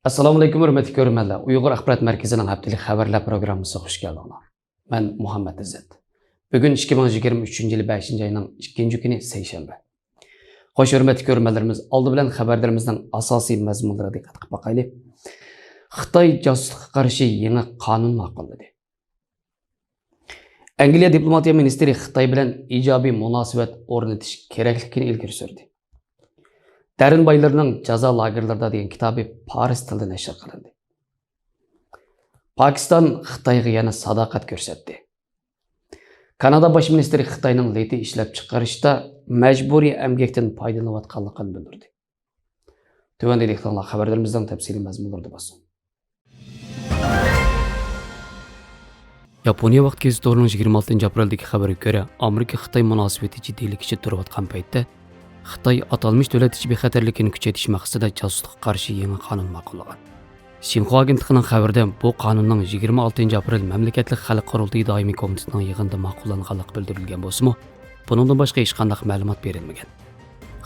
Assalomu alaykum hurmatli ko'ruvchilar. Uyg'ur axborot markazining haftalik xabarlar programmasiga xush keldinglar. Men Muhammad Izzat. Bugun 2023-yil 5-oyning 2-kuni seshanba. Xo'sh hurmatli ko'ruvchilarimiz, oldi bilan xabarlarimizning asosiy mazmunlariga diqqat qilib boqaylik. Xitoy josuslikka qarshi yangi qonun ma'qulladi. Angliya diplomatiya ministri Xitoy bilan ijobiy munosabat o'rnatish kerakligini ilgari surdi. Dərin baylarının cəza lagerlərdə degan kitabı Paris tilida nəşr qilindi. Pakistan Xitoyga yana sadoqat ko'rsatdi. Kanada bosh ministri Xitoyning liti ishlab chiqarishda majburiy emgakdan foydalanayotganligini bildirdi. Tövəndəki xabarlarimizdan təfsili mazmunlarda basın. Yaponiya vaqt gazetorining 26 aprel'dagi xabarga ko'ra, Amerika-Xitoy munosabati jiddiyligicha turayotgan paytda Xitoy atalmış davlat ichi bexatarligini kuchaytirish maqsadida josuslikka qarshi yangi qonun ma'qullagan. Xinhua agentligining xabarida bu qonunning 26 aprel mamlakatlik xalq qurultiyi doimiy komitetining yig'inida ma'qullanganligi bildirilgan bo'lsa-mu, buningdan boshqa hech qanday ma'lumot berilmagan.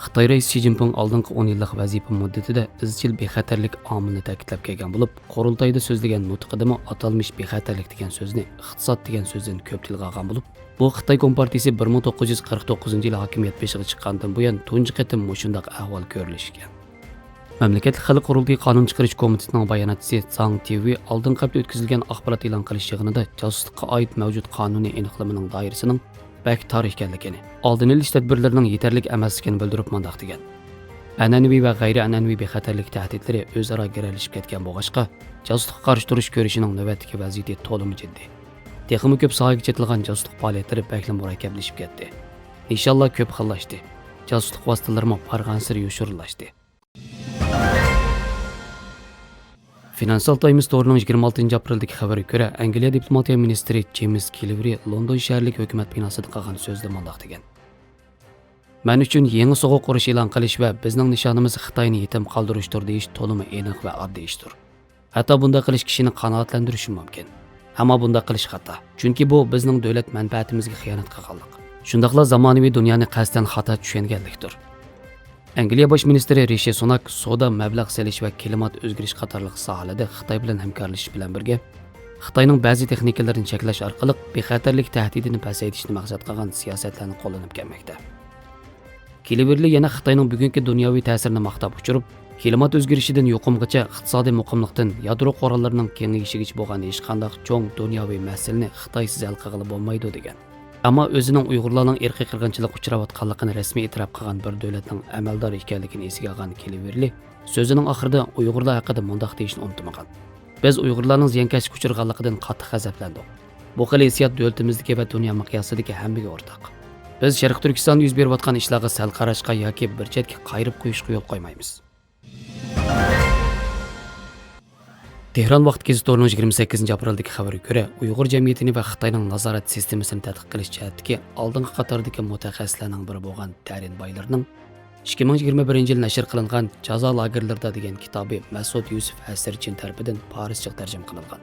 Xitoy raisi Si Jinping oldingi 10 yillik vazifa muddatida izchil bexatarlik omilini ta'kidlab kelgan bo'lib, qurultayda so'zlagan nutqidami atalmış bexatarlik degan so'zni iqtisod degan so'zdan ko'p tilga olgan bo'lib, bu Xitoy Kompartiyasi 1949-yil hokimiyat beshiga chiqqandan buyon tunji qatim mushundaq ahvol ko'rilishgan. Mamlakat xalq qurultiyi qonun chiqarish komitetining bayonotchisi Zhang Tiwi oldingi hafta o'tkazilgan axborot e'lon qilish yig'inida josuslikka oid mavjud qonuniy aniqlamaning doirasining bak tor ekanligini, oldin olish tadbirlarining yetarli emasligini bildirib mundaq degan. An'anaviy va g'ayri-an'anaviy bexatarlik tahdidlari o'zaro garalashib ketgan bo'lg'achqa, josuslikka qarshi turish ko'rishining navbatdagi vaziyati to'liq jiddiy. Texmi ko'p sohaga chetilgan josuslik faoliyatlari bakli murakkablashib ketdi. Inshaalloh ko'p xillashdi. Josuslik vositalarimi barg'ansir yoshirilashdi. Financial Times to'rining 26 apreldagi xabarga ko'ra, Angliya diplomatiya ministri James Cleverly London shaharlik hukumat binosida qilgan so'zda mundaq degan. Men uchun yangi so'g'uq urush e'lon qilish va bizning nishonimiz Xitoyni yetim qoldirishdir deyish to'liq aniq va oddiy ishdir. Hatto bunday qilish kishini qanoatlantirishi mumkin. Ammo bunday qilish xato. Chunki bu bizning davlat manfaatimizga xiyonat qilganlik. Shundaqla zamonaviy dunyoni qasddan xato tushunganlikdir. Angliya bosh ministri Rishi Sunak savdo mablag' selish va klimat o'zgarish qatorliq sohalarda Xitoy bilan hamkorlashish bilan birga Xitoyning ba'zi texnikalarini cheklash orqali bexatarlik tahdidini pasaytirishni maqsad qilgan siyosatlarni qo'llanib kelmoqda. Cleverly yana Xitoyning bugungi dunyoviy ta'sirini maqtab uchirib, klimat o'zgarishidan yuqumgacha iqtisodiy muqimlikdan yadro qurollarining kengayishigacha bo'lgan hech qanday cho'ng dunyoviy masalani Xitoysiz hal qilib bo'lmaydi degan. Ammo o'zining Uyg'urlarning irqiy qirg'inchilik uchrayotganligini rasmiy e'tirof qilgan bir davlatning amaldor ekanligini esiga olgan Cleverly so'zining oxirida Uyg'urlar haqida mundaq deyishni unutmagan. Biz Uyg'urlarning ziyonkashlikka uchraganligidan qattiq g'azablandik. Bu xil hissiyot davlatimizdagi va dunyo miqyosidagi hammaga o'rtaq. Biz Sharq Turkistonda yuz berayotgan ishlarga sal qarashga yoki bir chetga qayirib qo'yishga yo'l qo'ymaymiz. Tehron vaqt gazetorining 28 apreldagi xabarga ko'ra, Uyg'ur jamiyatini va Xitoyning nazorat sistemasini tadqiq qilish jihatdagi oldingi qatordagi mutaxassislarning biri bo'lgan Darin Baylarning 2021-yil nashr qilingan Jazo lagerlarida degan kitobi Masud Yusuf Hasirchin tarafidan Parischa tarjima qilingan.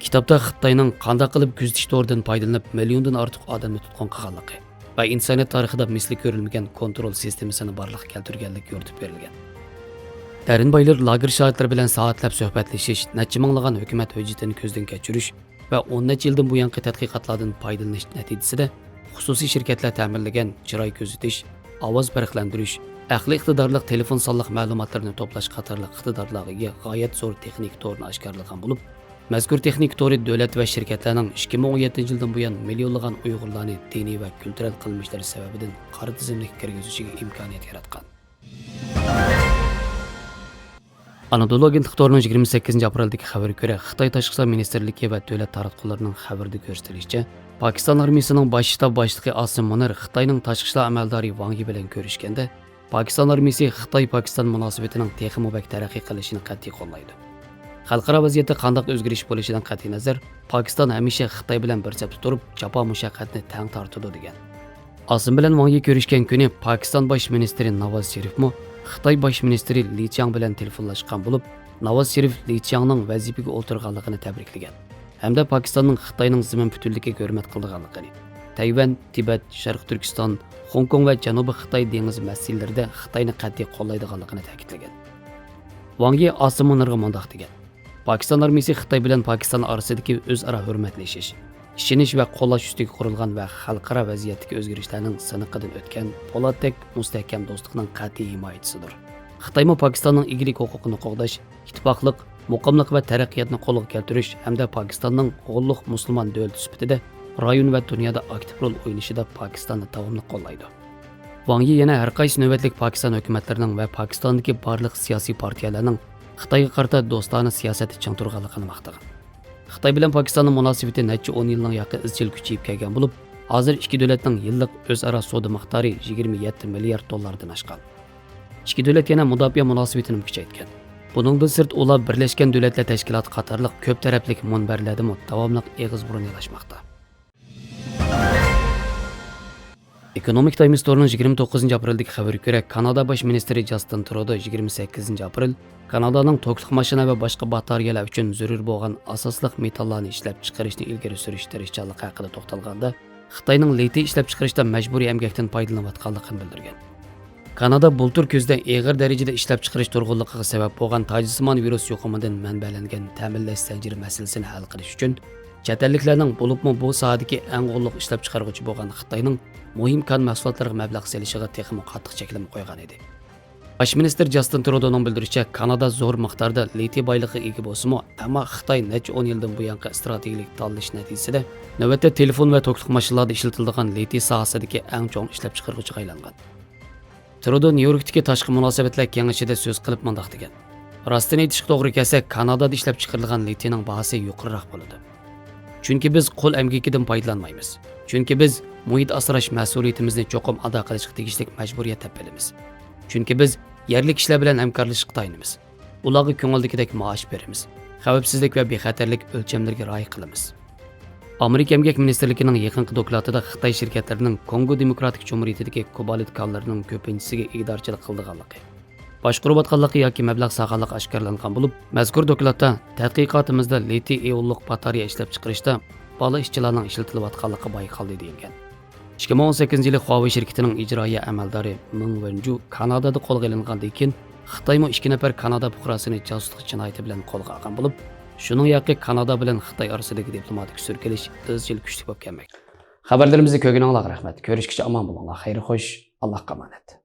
Kitobda Xitoyning qanday qilib kuzatish to'ridan foydalanib milliondan ortiq odamni tutqun qilganligi va insoniyat tarixida misli ko'rilmagan kontrol sistemasini barliqqa keltirganligi yo'ritib berilgan. Darin Baylar lager shoirlari bilan soatlab suhbatlashish, necha minglagan hukumat hujjatini ko'zdan kechirish va 10 necha yildan buyongi tadqiqotlardan foydalanish natijasida xususiy shirkatlar ta'minlagan chiroy ko'zatish, ovoz farqlantirish, aqliy iqtidorli telefon sonliq ma'lumotlarni to'plash qatorliq iqtidorlarga g'oyat zo'r texnik to'rni oshkorlagan bo'lib, mazkur texnik to'ri davlat va shirkatlarning 2017-yildan buyon millionlagan Uyg'urlarni diniy va kultural qilmishlari sababidan qora tizimlikka kirgizishiga imkoniyat yaratgan. Anadolu agentlik to'rining 28 apreldagi xabarga ko'ra, Xitoy Tashqi ishlar ministrligi va davlat taratqullarining xabarida ko'rsatilishicha, Pokiston armiyasining bosh shtab boshlig'i Asim Munir Xitoyning tashqi ishlar amaldori Wang Yi bilan ko'rishganda, Pokiston armiyasi Xitoy-Pokiston munosabatining texnik taraqqiy qilishini qat'iy qo'llaydi. Xalqaro vaziyatda qanday o'zgarish bo'lishidan qat'iy nazar, Pokiston hamisha Xitoy bilan bir safda turib, jafo mushaqqatni tang tortadi degan. Asim bilan Wang Yi ko'rishgan kuni Pokiston bosh ministri Nawaz Sharifmi Xitoy bosh ministri Li Qiang bilan telefonlashgan bo'lib, Nawaz Sharif Li Qiangning vazifaga o'tirganligini tabriklagan hamda Pokistonning Xitoyning zimin butunligiga hurmat qilganligini, Tayvan, Tibet, Sharq Turkiston, Hong Kong va Janubiy Xitoy dengizi masalalarida Xitoyni qat'iy qo'llaydiganligini ta'kidlagan. Wang Yi Asimonlarga mundaq degan. Pakistan armiyasi Xitoy bilan Pakistan orasidagi o'zaro hurmatlashish, ishonish va qo'llash ustiga qurilgan va xalqaro vaziyatdagi o'zgarishlarning siniqidan o'tgan po'latdek mustahkam do'stlikning qat'iy himoyachisidir. Xitoymi Pakistonning egalik huquqini qo'g'dash, ittifoqlik, muqimlik va taraqqiyotni qo'lga keltirish hamda Pakistonning g'ulluq musulmon davlati sifatida rayon va dunyoda aktiv rol o'ynashida Pakistonni davomli qo'llaydi. Wang Yi yana har qaysi navbatlik Pakiston hukumatlarining va Pakistondagi barliq siyosiy partiyalarning Xitoyga qarata do'stona siyosati ching turganligini maqtagan. Xitoy bilan Pakistonning munosabati necha 10 yilning yaqin izchil kuchayib kelgan bo'lib, hozir ikki davlatning yillik o'zaro savdo miqdori 27 milliard dollardan oshgan. Ikki davlat yana mudofaa munosabatini kuchaytgan. Buningdan sirt ular Birlashgan Davlatlar Tashkiloti qatorliq ko'p taraflik munbarlarda davomli eg'iz burun yalashmoqda. Economic Times Store'ning 29 aprildagi xabariga ko'ra, Kanada bosh ministri Justin Trudeau 28 aprel Kanadaning to'kliq mashina va boshqa batareyalar uchun zarur bo'lgan asosliq metallarni ishlab chiqarishni ilgari surish tirishchanligi haqida to'xtalganda, Xitoyning litiy ishlab chiqarishda majburiy emgakdan foydalanayotganligini bildirgan. Kanada bultur ko'zda og'ir darajada ishlab chiqarish turg'unligiga sabab bo'lgan tajismon virus yuqumidan manbalangan ta'minlash zanjiri masalasini hal qilish uchun chet elliklarning bo'libmi bu sohadagi eng g'ulluq ishlab chiqaruvchi bo'lgan Xitoyning muhim kan mahsulotlariga mablag' selishiga texnik qattiq cheklim qo'ygan edi. Bosh minister Justin Trudeau'ning bildirishicha, Kanada zo'r miqdorda litiy boyligiga ega bo'lsa-mu, ammo Xitoy necha 10 yildan buyon strategik tanlash natijasida navbatda telefon va to'kliq mashinalarda ishlatiladigan litiy sohasidagi eng chong ishlab chiqaruvchiga aylangan. Trudeau Nyu-Yorkdagi tashqi munosabatlar kengashida so'z qilib mundaq degan. Rostini aytishga to'g'ri kelsa, Kanadada ishlab chiqarilgan litiyning bahosi yuqoriroq bo'ladi. Chunki biz qo'l emgakidan foydalanmaymiz. Chunki biz muhit asrash mas'uliyatimizni cho'qim ado qilishga tegishli majburiyat topamiz. Chunki biz yerlik ishlar bilan hamkorlashishga tayinimiz. Ularga ko'ngildagidek maosh beramiz. Xavfsizlik va bexatarlik o'lchamlariga rioya qilamiz. Amerika Emgak Ministerligining yaqinqi dokladida Xitoy shirkatlarining Kongo Demokratik Jumhuriyatidagi kobalit konlarining ko'pinchisiga ig'dorchilik qilganligi, boshqarayotganligi yoki mablag' saqlanligi oshkorlangan bo'lib, mazkur dokladda tadqiqotimizda litiy ionliq batareya ishlab chiqarishda bola ishchilarning ishlatilayotganligi bayqaldi deyilgan. 2018-yili Huawei shirkatining ijroiya amaldori Meng Wenju Kanadada qo'lga olingandan keyin Xitoymi 2 nafar Kanada fuqarosini josuslik jinoyati bilan qo'lga olgan bo'lib, shuning yoqi Kanada bilan Xitoy orasidagi diplomatik surkilish izchil kuchli bo'lib kelmoqda. Xabarlarimizni ko'rganingizga rahmat. Ko'rishguncha omon bo'linglar. Xayr xo'sh, Allohga omonat.